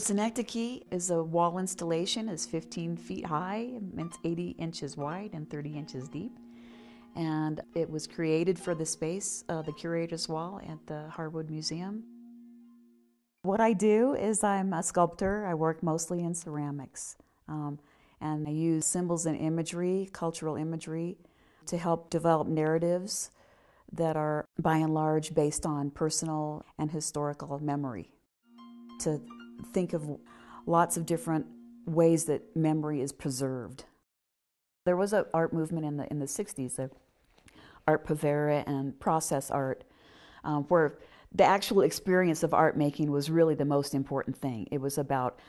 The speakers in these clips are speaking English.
synecdoche is a wall installation. It's 15 feet high, it's 80 inches wide and 30 inches deep. And it was created for the space, the curator's wall at the Harwood Museum. What I do is I'm a sculptor. I work mostly in ceramics. And I use symbols and imagery, cultural imagery, to help develop narratives that are, by and large, based on personal and historical memory. To think of lots of different ways that memory is preserved. There was an art movement in the 60s, the art povera and process art, where the actual experience of art making was really the most important thing. It was about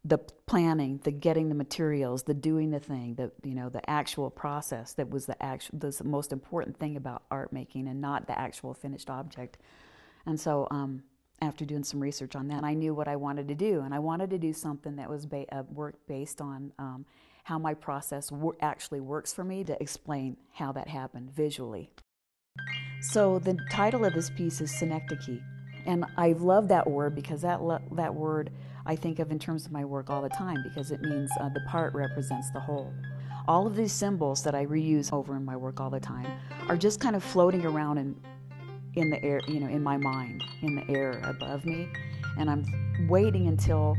the planning, the getting the materials, the doing the thing, the actual process that was the most important thing about art making, and not the actual finished object. And so after doing some research on that, I knew what I wanted to do, and I wanted to do something that was work based on how my process actually works for me, to explain how that happened visually. So the title of this piece is synecdoche, and I love that word because that word I think of in terms of my work all the time, because it means the part represents the whole. All of these symbols that I reuse over in my work all the time are just kind of floating around in the air, in my mind, in the air above me, and I'm waiting until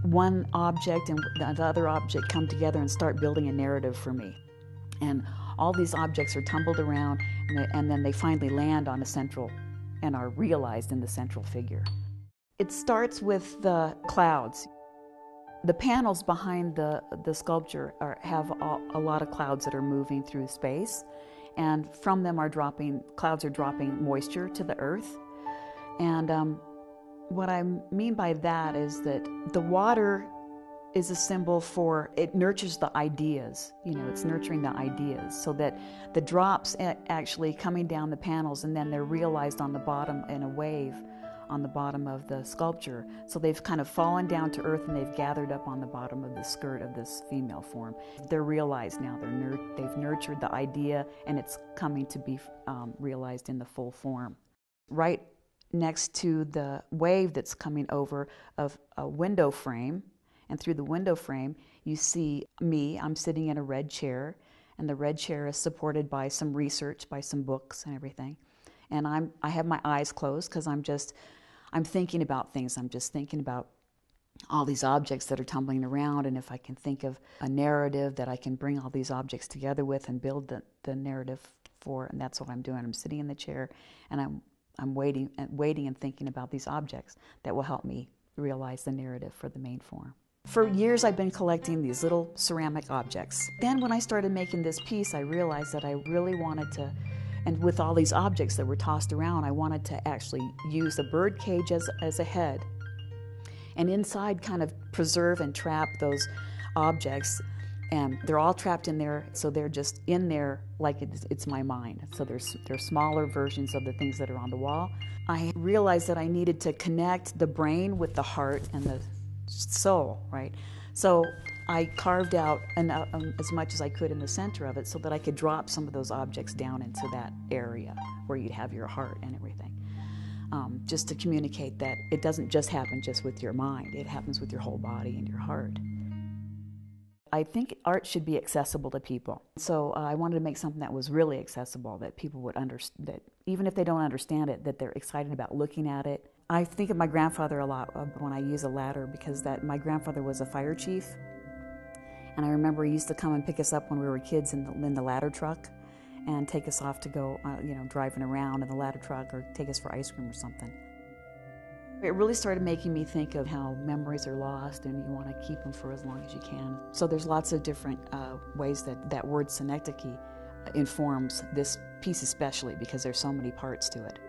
one object and the other object come together and start building a narrative for me. And all these objects are tumbled around, and then they finally land on a central and are realized in the central figure. It starts with the clouds. The panels behind the sculpture have a lot of clouds that are moving through space, and from them clouds are dropping moisture to the earth. And what I mean by that is that the water is a symbol for, it nurtures the ideas, it's nurturing the ideas, so that the drops actually coming down the panels, and then they're realized on the bottom in a wave on the bottom of the sculpture. So they've kind of fallen down to earth, and they've gathered up on the bottom of the skirt of this female form. They're realized now, they've nurtured the idea, and it's coming to be realized in the full form. Right next to the wave that's coming over of a window frame, and through the window frame, you see me. I'm sitting in a red chair, and the red chair is supported by some research, by some books and everything. And I have my eyes closed because I'm thinking about things. I'm just thinking about all these objects that are tumbling around, and if I can think of a narrative that I can bring all these objects together with and build the narrative for, and that's what I'm doing. I'm sitting in the chair, and I'm waiting and thinking about these objects that will help me realize the narrative for the main form. For years, I've been collecting these little ceramic objects. Then when I started making this piece, I realized that I really wanted to, and with all these objects that were tossed around, I wanted to actually use a bird cage as a head, and inside kind of preserve and trap those objects. And they're all trapped in there, so they're just in there like it's my mind. So they're smaller versions of the things that are on the wall. I realized that I needed to connect the brain with the heart and the soul, right? So I carved out as much as I could in the center of it, so that I could drop some of those objects down into that area where you'd have your heart and everything. Just to communicate that it doesn't just happen just with your mind, it happens with your whole body and your heart. I think art should be accessible to people. So I wanted to make something that was really accessible, that people would understand, that even if they don't understand it, that they're excited about looking at it. I think of my grandfather a lot when I use a ladder, because my grandfather was a fire chief. And I remember he used to come and pick us up when we were kids in the ladder truck, and take us off to go, driving around in the ladder truck, or take us for ice cream or something. It really started making me think of how memories are lost, and you want to keep them for as long as you can. So there's lots of different ways that word synecdoche informs this piece, especially because there's so many parts to it.